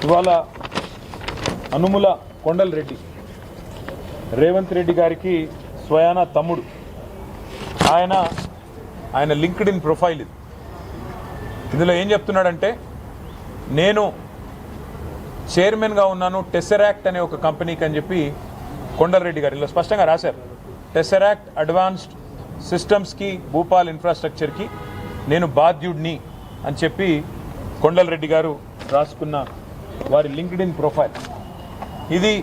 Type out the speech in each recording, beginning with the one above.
ఇవాళ అనుముల కొండల్ రెడ్డి రేవంత్ రెడ్డి గారికి స్వయాన తమ్ముడు. ఆయన లింక్డ్ ఇన్ ప్రొఫైల్ ఇది. ఇందులో ఏం చెప్తున్నాడంటే, నేను చైర్మన్గా ఉన్నాను టెసరాక్ట్ అనే ఒక కంపెనీకి అని చెప్పి కొండల్ రెడ్డి గారు ఇలా స్పష్టంగా రాశారు. టెసరాక్ట్ అడ్వాన్స్డ్ సిస్టమ్స్కి, భూపాల్ ఇన్ఫ్రాస్ట్రక్చర్కి నేను బాధ్యుడిని అని చెప్పి కొండల్ రెడ్డి గారు రాసుకున్న వారి లింక్డ్ ఇన్ ప్రొఫైల్ ఇది.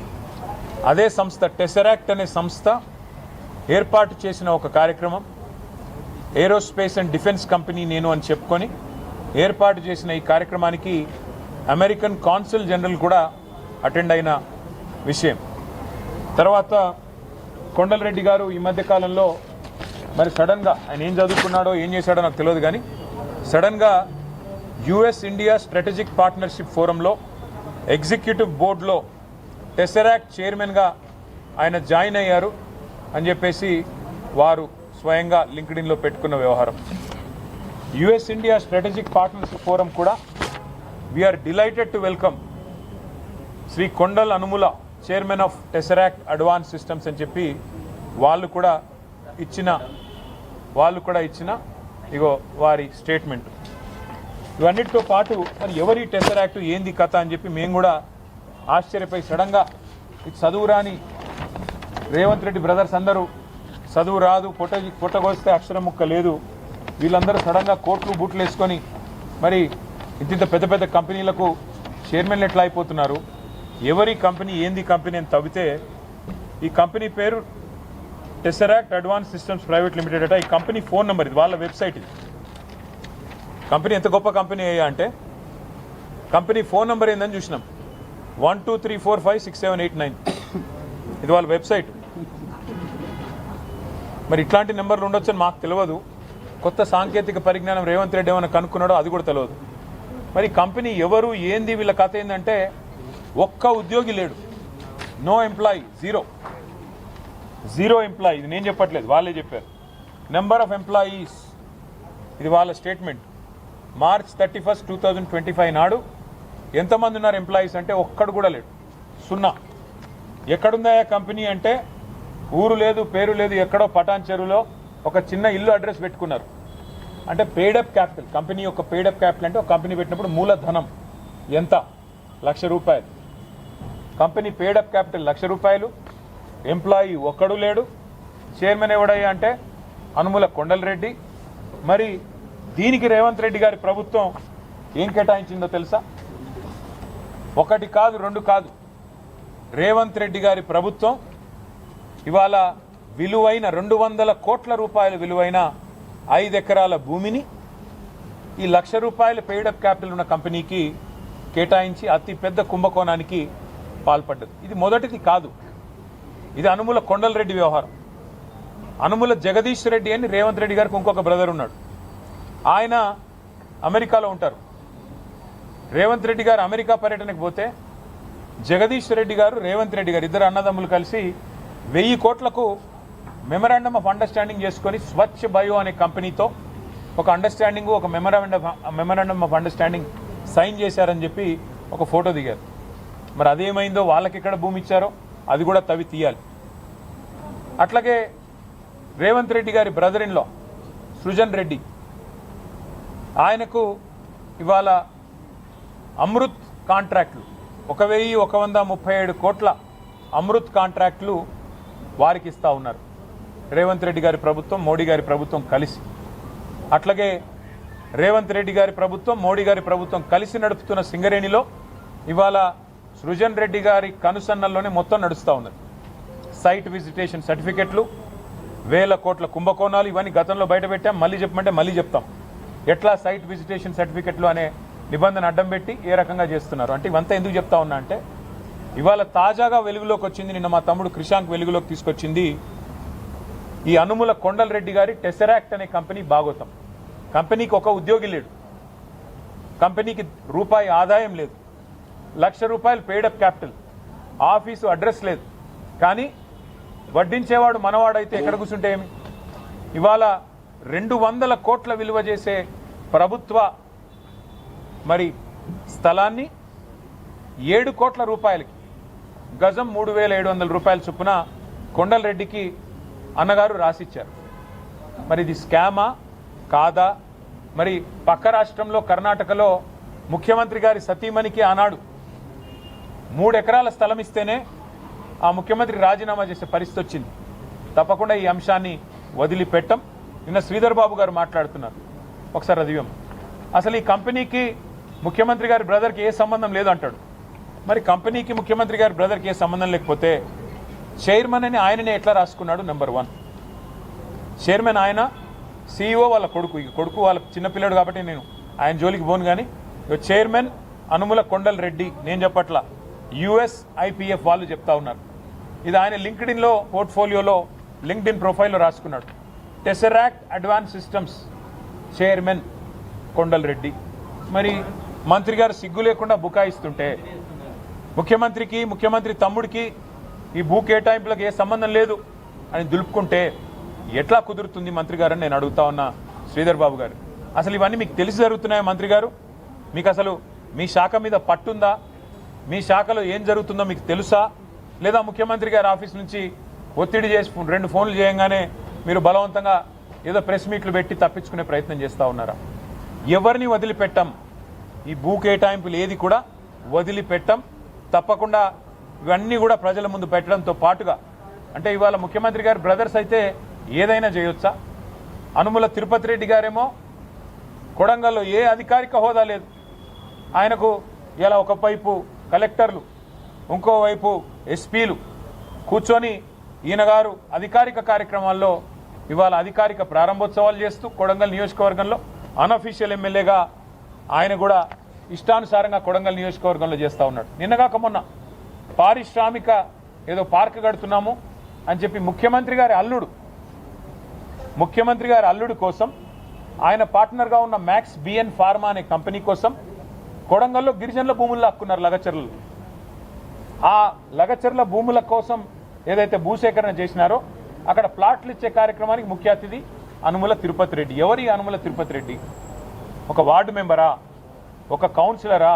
అదే సంస్థ టెసరాక్ట్ అనే సంస్థ ఏర్పాటు చేసిన ఒక కార్యక్రమం, ఏరోస్పేస్ అండ్ డిఫెన్స్ కంపెనీ నేను అని చెప్పుకొని ఏర్పాటు చేసిన ఈ కార్యక్రమానికి అమెరికన్ కాన్సుల్ జనరల్ కూడా అటెండ్ అయిన విషయం. తర్వాత కొండల్ రెడ్డి గారు ఈ మధ్యకాలంలో మరి సడన్గా ఆయన ఏం చదువుకున్నాడో ఏం చేశాడో నాకు తెలియదు, కానీ సడన్గా యుఎస్ ఇండియా స్ట్రాటజిక్ పార్ట్నర్షిప్ ఫోరంలో ఎగ్జిక్యూటివ్ బోర్డులో టెసరాక్ట్ చైర్మన్గా ఆయన జాయిన్ అయ్యారు అని చెప్పేసి వారు స్వయంగా లింక్డ్ఇన్లో పెట్టుకున్న వ్యవహారం. US India strategic partnership forum కూడా we are delighted to welcome Shri Kondal Anumula chairman of Tesseract advance systems అని చెప్పి వాళ్ళు కూడా ఇచ్చిన ఇగో వారి స్టేట్మెంట్. ఇవన్నిటితో పాటు మరి ఎవరి టెసరాక్ట్ ఏంది కథ అని చెప్పి మేము కూడా ఆశ్చర్యపోయి సడన్గా ఇది చదువు రాని రేవంత్ రెడ్డి బ్రదర్స్ అందరూ చదువు రాదు, పొట్టగొస్తే అక్షరం ముక్క లేదు, వీళ్ళందరూ సడన్గా కోట్లు బూట్లు వేసుకొని మరి ఇంత పెద్ద పెద్ద కంపెనీలకు చైర్మన్లు ఎట్లా అయిపోతున్నారు, ఎవరి కంపెనీ ఏంది కంపెనీ అని తవ్వితే ఈ కంపెనీ పేరు టెసరాక్ట్ అడ్వాన్స్ సిస్టమ్స్ ప్రైవేట్ లిమిటెడ్ అట. ఈ కంపెనీ ఫోన్ నెంబర్ ఇది, వాళ్ళ వెబ్సైట్ ఇది. కంపెనీ ఎంత గొప్ప కంపెనీ అయ్యా అంటే కంపెనీ ఫోన్ నెంబర్ ఏందని చూసినాం, 1234567889. ఇది వాళ్ళ వెబ్సైట్. మరి ఇట్లాంటి నెంబర్లు ఉండొచ్చని మాకు తెలియదు. కొత్త సాంకేతిక పరిజ్ఞానం రేవంత్ రెడ్డి ఏమైనా కనుక్కున్నాడో అది కూడా తెలియదు. మరి కంపెనీ ఎవరు ఏంది వీళ్ళ కథ ఏంటంటే ఒక్క ఉద్యోగి లేడు, నో ఎంప్లాయీ, జీరో ఎంప్లాయీ. ఇది నేను చెప్పట్లేదు, వాళ్ళే చెప్పారు. నెంబర్ ఆఫ్ ఎంప్లాయీస్ ఇది వాళ్ళ స్టేట్మెంట్. మార్చ్ 31, 2025 నాడు ఎంతమంది ఉన్నారు ఎంప్లాయీస్ అంటే ఒక్కడు కూడా లేడు, 0. ఎక్కడుందా కంపెనీ అంటే ఊరు లేదు, పేరు లేదు, ఎక్కడో పటాన్ చెరువులో ఒక చిన్న ఇల్లు అడ్రస్ పెట్టుకున్నారు. అంటే పెయిడప్ క్యాపిటల్, కంపెనీ యొక్క పెయిడప్ క్యాపిటల్ అంటే ఒక కంపెనీ పెట్టినప్పుడు మూలధనం ఎంత, ₹1,00,000. కంపెనీ పెయిడప్ క్యాపిటల్ ₹1,00,000, ఎంప్లాయీ ఒక్కడు లేడు. చైర్మన్ ఎవడయ్యా అంటే అనుముల కొండల్ రెడ్డి. మరి దీనికి రేవంత్ రెడ్డి గారి ప్రభుత్వం ఏం కేటాయించిందో తెలుసా? 1 కాదు 2 కాదు, రేవంత్ రెడ్డి గారి ప్రభుత్వం ఇవాళ విలువైన 200 కోట్ల రూపాయల విలువైన 5 ఎకరాల భూమిని ఈ ₹1,00,000 పెయిడప్ క్యాపిటల్ ఉన్న కంపెనీకి కేటాయించి అతి పెద్ద కుంభకోణానికి పాల్పడ్డది. ఇది మొదటిది కాదు, ఇది అనుముల కొండల్ రెడ్డి వ్యవహారం. అనుముల జగదీష్ రెడ్డి అని రేవంత్ రెడ్డి గారికి ఇంకొక బ్రదర్ ఉన్నాడు, ఆయన అమెరికాలో ఉంటారు. రేవంత్ రెడ్డి గారు అమెరికా పర్యటనకు పోతే జగదీష్ రెడ్డి గారు రేవంత్ రెడ్డి గారు ఇద్దరు అన్నదమ్ములు కలిసి 1000 కోట్లకు మెమరాండమ్ ఆఫ్ అండర్స్టాండింగ్ చేసుకొని స్వచ్ఛ బయో అనే కంపెనీతో ఒక అండర్స్టాండింగ్, ఒక మెమరాండమ్ ఆఫ్ అండర్స్టాండింగ్ సైన్ చేశారని చెప్పి ఒక ఫోటో దిగారు. మరి అదేమైందో, వాళ్ళకి ఎక్కడ భూమి ఇచ్చారో అది కూడా తవ్వి తీయాలి. అట్లాగే రేవంత్ రెడ్డి గారి brother in law Srujan Reddy, ఆయనకు ఇవాళ అమృత్ కాంట్రాక్టులు 1,137 కోట్ల అమృత్ కాంట్రాక్టులు వారికి ఇస్తూ ఉన్నారు రేవంత్ రెడ్డి గారి ప్రభుత్వం, మోడీ గారి ప్రభుత్వం కలిసి. అట్లాగే రేవంత్ రెడ్డి గారి ప్రభుత్వం, మోడీ గారి ప్రభుత్వం కలిసి నడుపుతున్న సింగరేణిలో ఇవాళ సృజన్ రెడ్డి గారి కనుసన్నల్లోనే మొత్తం నడుస్తూ ఉన్నది. సైట్ విజిటేషన్ సర్టిఫికెట్లు, 1000 కోట్ల కుంభకోణాలు, ఇవన్నీ గతంలో బయటపెట్టాం. మళ్ళీ చెప్పమంటే మళ్ళీ చెప్తాం. ఎట్లా సైట్ విజిటేషన్ సర్టిఫికెట్లు అనే నిబంధన అడ్డం పెట్టి ఏ రకంగా చేస్తున్నారు అంటే ఇవంతా ఎందుకు చెప్తా ఉన్నా అంటే ఇవాళ తాజాగా వెలుగులోకి వచ్చింది, నిన్న మా తమ్ముడు క్రిషాంక్ వెలుగులోకి తీసుకొచ్చింది ఈ అనుముల కొండల్ రెడ్డి గారి టెసరాక్ట్ అనే కంపెనీ భాగోతం. కంపెనీకి ఒక ఉద్యోగి లేడు, కంపెనీకి రూపాయి ఆదాయం లేదు, ₹1,00,000 పెయిడప్ క్యాపిటల్, ఆఫీసు అడ్రస్ లేదు. కానీ వడ్డించేవాడు మనవాడైతే ఎక్కడ కూర్చుంటే ఏమి? ఇవాళ 200 కోట్ల విలువ చేసే ప్రభుత్వ మరి స్థలాన్ని 7 కోట్ల రూపాయలకి గజం 3,700 రూపాయల చొప్పున కొండలరెడ్డికి అన్నగారు రాసిచ్చారు. మరి ఇది స్కామా కాదా? మరి పక్క రాష్ట్రంలో కర్ణాటకలో ముఖ్యమంత్రి గారి సతీమణికి ఆనాడు 3 ఎకరాల స్థలం ఇస్తేనే ఆ ముఖ్యమంత్రి రాజీనామా చేసే పరిస్థితి వచ్చింది. తప్పకుండా ఈ అంశాన్ని వదిలిపెట్టం. నిన్న శ్రీధర్ బాబు గారు మాట్లాడుతున్నారు, ఒకసారి అది అసలు ఈ కంపెనీకి ముఖ్యమంత్రి గారి బ్రదర్కి ఏ సంబంధం లేదు అంటాడు. మరి కంపెనీకి ముఖ్యమంత్రి గారి బ్రదర్కి ఏ సంబంధం లేకపోతే చైర్మన్ అని ఆయననే ఎట్లా రాసుకున్నాడు? నెంబర్ 1 చైర్మన్ ఆయన, CEO వాళ్ళ కొడుకు. ఈ కొడుకు వాళ్ళ చిన్నపిల్లడు కాబట్టి నేను ఆయన జోలికి పోను. కానీ చైర్మన్ అనుముల కొండలరెడ్డి, నేను చెప్పట్లా, USIPF వాళ్ళు చెప్తా ఉన్నారు. ఇది ఆయన లింక్డ్ఇన్లో పోర్ట్ఫోలియోలో లింక్డ్ఇన్ ప్రొఫైల్లో రాసుకున్నాడు. టెసరాక్ట్ అడ్వాన్స్ సిస్టమ్స్ చైర్మన్ కొండలరెడ్డి. మరి మంత్రి గారు సిగ్గు లేకుండా బుకాయిస్తుంటే ముఖ్యమంత్రి తమ్ముడికి ఈ భూ కేటాయింపులకు ఏ సంబంధం లేదు అని దులుపుకుంటే ఎట్లా కుదురుతుంది మంత్రి గారు అని నేను అడుగుతా ఉన్నా శ్రీధర్ బాబు గారు. అసలు ఇవన్నీ మీకు తెలిసి జరుగుతున్నాయా మంత్రి గారు? మీకు అసలు మీ శాఖ మీద పట్టుందా? మీ శాఖలో ఏం జరుగుతుందో మీకు తెలుసా? లేదా ముఖ్యమంత్రి గారి ఆఫీస్ నుంచి ఒత్తిడి చేసి 2 ఫోన్లు చేయంగానే మీరు బలవంతంగా ఏదో ప్రెస్ మీట్లు పెట్టి తప్పించుకునే ప్రయత్నం చేస్తూ ఉన్నారా? ఎవరిని వదిలిపెట్టం. ఈ భూ కేటాయింపులు ఏది కూడా వదిలిపెట్టం. తప్పకుండా ఇవన్నీ కూడా ప్రజల ముందు పెట్టడంతో పాటుగా, అంటే ఇవాళ ముఖ్యమంత్రి గారి బ్రదర్స్ అయితే ఏదైనా చేయొచ్చా? అనుముల తిరుపతి రెడ్డి గారేమో కొడంగల్లో ఏ అధికారిక హోదా లేదు ఆయనకు. ఇలా ఒకవైపు కలెక్టర్లు, ఇంకోవైపు ఎస్పీలు కూర్చొని ఈయన గారు అధికారిక కార్యక్రమాల్లో ఇవాళ అధికారిక ప్రారంభోత్సవాలు చేస్తూ కొడంగల్ నియోజకవర్గంలో అన్అఫీషియల్ ఎమ్మెల్యేగా ఆయన కూడా ఇష్టానుసారంగా కొడంగల్ నియోజకవర్గంలో చేస్తూ ఉన్నాడు. నిన్నగాక మొన్న పారిశ్రామిక ఏదో పార్క్ కడుతున్నాము అని చెప్పి ముఖ్యమంత్రి గారి అల్లుడు కోసం ఆయన పార్ట్నర్గా ఉన్న మ్యాక్స్ బిఎన్ ఫార్మా అనే కంపెనీ కోసం కొడంగల్లో గిరిజనుల భూములు లాక్కున్నారు లగచర్లు. ఆ లగచర్ల భూముల కోసం ఏదైతే భూసేకరణ చేసినారో అక్కడ ప్లాట్లు ఇచ్చే కార్యక్రమానికి ముఖ్య అతిథి అనుముల తిరుపతి రెడ్డి. ఎవరి అనుముల తిరుపతి రెడ్డి? ఒక వార్డు మెంబరా? ఒక కౌన్సిలరా?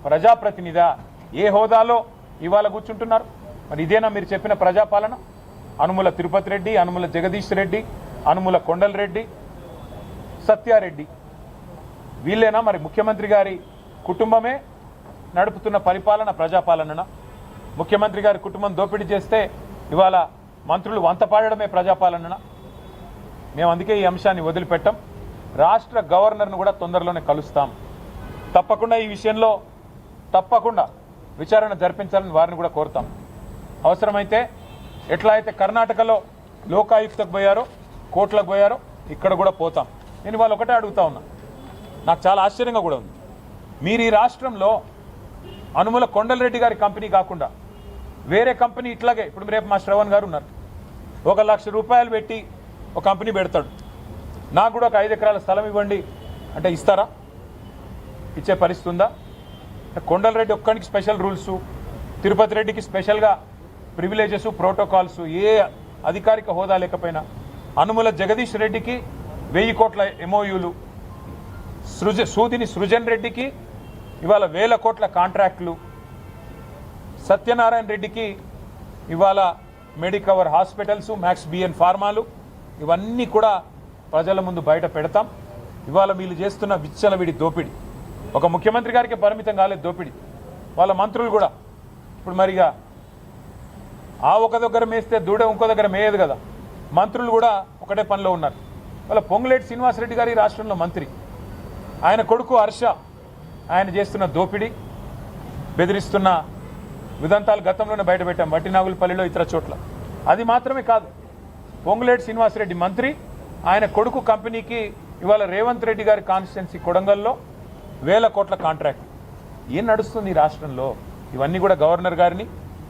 ప్రజాప్రతినిధా? ఏ హోదాలో ఇవాళ కూర్చుంటున్నారు? మరి ఇదేనా మీరు చెప్పిన ప్రజాపాలన? అనుముల తిరుపతి రెడ్డి, అనుముల జగదీష్ రెడ్డి, అనుముల కొండలరెడ్డి, సత్యారెడ్డి, వీళ్ళేనా మరి ముఖ్యమంత్రి గారి కుటుంబమే నడుపుతున్న పరిపాలన ప్రజాపాలన? ముఖ్యమంత్రి గారి కుటుంబం దోపిడీ చేస్తే ఇవాళ మంత్రులు వంతపాడడమే ప్రజాపాలన? మేము అందుకే ఈ అంశాన్ని వదిలిపెట్టాం. రాష్ట్ర గవర్నర్ను కూడా తొందరలోనే కలుస్తాం. తప్పకుండా ఈ విషయంలో తప్పకుండా విచారణ జరిపించాలని వారిని కూడా కోరుతాం. అవసరమైతే ఎట్లా అయితే కర్ణాటకలో లోకాయుక్తకు పోయారో, కోర్టులకు పోయారో, ఇక్కడ కూడా పోతాం. నేను వాళ్ళు ఒకటే అడుగుతా ఉన్నా, నాకు చాలా ఆశ్చర్యంగా కూడా ఉంది. మీరు ఈ రాష్ట్రంలో అనుముల కొండలరెడ్డి గారి కంపెనీ కాకుండా వేరే కంపెనీ ఇట్లాగే, ఇప్పుడు రేపు మా శ్రవణ్ గారు ఉన్నారు, 1 లక్ష రూపాయలు పెట్టి ఒక కంపెనీ పెడతాడు, నాకు కూడా ఒక 5 ఎకరాల స్థలం ఇవ్వండి అంటే ఇస్తారా? ఇచ్చే పరిస్థితి ఉందా? కొండలరెడ్డి ఒక్కడికి స్పెషల్ రూల్స్, తిరుపతి రెడ్డికి స్పెషల్గా ప్రివిలేజెస్, ప్రోటోకాల్స్, ఏ అధికారిక హోదా లేకపోయినా, అనుముల జగదీష్ రెడ్డికి 1000 కోట్ల MOUలు, సూదిని సృజన్ రెడ్డికి ఇవాళ 1000 కోట్ల కాంట్రాక్టులు, సత్యనారాయణ రెడ్డికి ఇవాళ మెడికవర్ హాస్పిటల్స్, మ్యాక్స్ బిఎన్ ఫార్మాలు, ఇవన్నీ కూడా ప్రజల ముందు బయట పెడతాం. ఇవాళ వీళ్ళు చేస్తున్న విచ్చలవిడి దోపిడీ ఒక ముఖ్యమంత్రి గారికి పరిమితం కాలేదు దోపిడీ, వాళ్ళ మంత్రులు కూడా. ఇప్పుడు మరిగా ఆ ఒక దగ్గర మేస్తే దూడ ఇంకో దగ్గర మేయదు కదా, మంత్రులు కూడా ఒకటే పనిలో ఉన్నారు. వాళ్ళ పొంగులేటి శ్రీనివాసరెడ్డి గారి రాష్ట్రంలో మంత్రి, ఆయన కొడుకు హర్ష, ఆయన చేస్తున్న దోపిడీ, బెదిరిస్తున్న విదంతాలు గతంలోనే బయటపెట్టాం వట్టినాగులపల్లిలో, ఇతర చోట్ల. అది మాత్రమే కాదు, పొంగులేటి శ్రీనివాసరెడ్డి మంత్రి, ఆయన కొడుకు కంపెనీకి ఇవాళ రేవంత్ రెడ్డి గారి కాన్స్టిట్యున్సీ కొడంగల్లో 1000 కోట్ల కాంట్రాక్ట్. ఏం నడుస్తుంది ఈ రాష్ట్రంలో? ఇవన్నీ కూడా గవర్నర్ గారిని,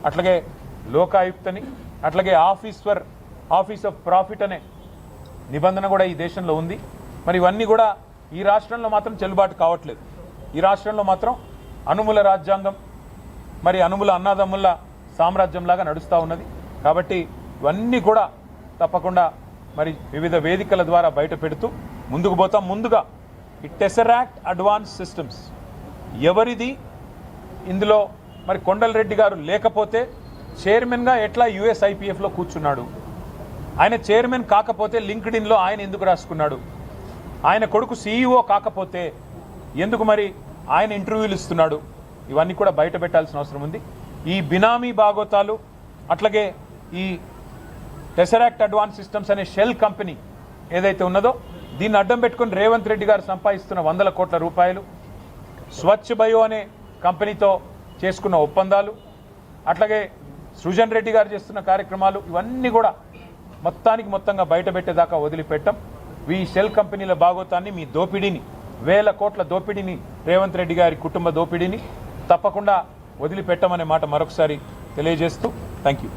అట్లాగే లోకాయుక్తని, అట్లాగే ఆఫీస్ ఆఫ్ ప్రాఫిట్ అనే నిబంధన కూడా ఈ దేశంలో ఉంది. మరి ఇవన్నీ కూడా ఈ రాష్ట్రంలో మాత్రం చెల్లుబాటు కావట్లేదు. ఈ రాష్ట్రంలో మాత్రం అనుముల రాజ్యాంగం, మరి అనుముల అన్నాదమ్ముల సామ్రాజ్యంలాగా నడుస్తూ ఉన్నది. కాబట్టి ఇవన్నీ కూడా తప్పకుండా మరి వివిధ వేదికల ద్వారా బయట పెడుతూ ముందుకు పోతాం. ముందుగా ఈ టెసరాక్ట్ అడ్వాన్స్ సిస్టమ్స్ ఎవరిది, ఇందులో మరి కొండలరెడ్డి గారు లేకపోతే చైర్మన్గా ఎట్లా యుఎస్ఐపిఎఫ్లో కూర్చున్నాడు? ఆయన చైర్మన్ కాకపోతే లింక్డ్ఇన్లో ఆయన ఎందుకు రాసుకున్నాడు? ఆయన కొడుకు సీఈఓ కాకపోతే ఎందుకు మరి ఆయన ఇంటర్వ్యూలు ఇస్తున్నాడు? ఇవన్నీ కూడా బయట పెట్టాల్సిన అవసరం ఉంది. ఈ బినామీ బాగోతాలు అట్లాగే ఈ టెసరాక్ట్ అడ్వాన్స్ సిస్టమ్స్ అనే షెల్ కంపెనీ ఏదైతే ఉన్నదో దీన్ని అడ్డం పెట్టుకుని రేవంత్ రెడ్డి గారు సంపాదిస్తున్న 100 కోట్ల రూపాయలు, స్వచ్ఛ బయో అనే కంపెనీతో చేసుకున్న ఒప్పందాలు, అట్లాగే సృజన్ రెడ్డి గారు చేస్తున్న కార్యక్రమాలు ఇవన్నీ కూడా మొత్తంగా బయట పెట్టేదాకా వదిలిపెట్టం. ఈ షెల్ కంపెనీల బాగోతాన్ని, మీ దోపిడీని, 1000 కోట్ల దోపిడీని, రేవంత్ రెడ్డి గారి కుటుంబ దోపిడీని తప్పకుండా వదిలిపెట్టమనే మాట మరొకసారి తెలియజేస్తూ థ్యాంక్ యూ.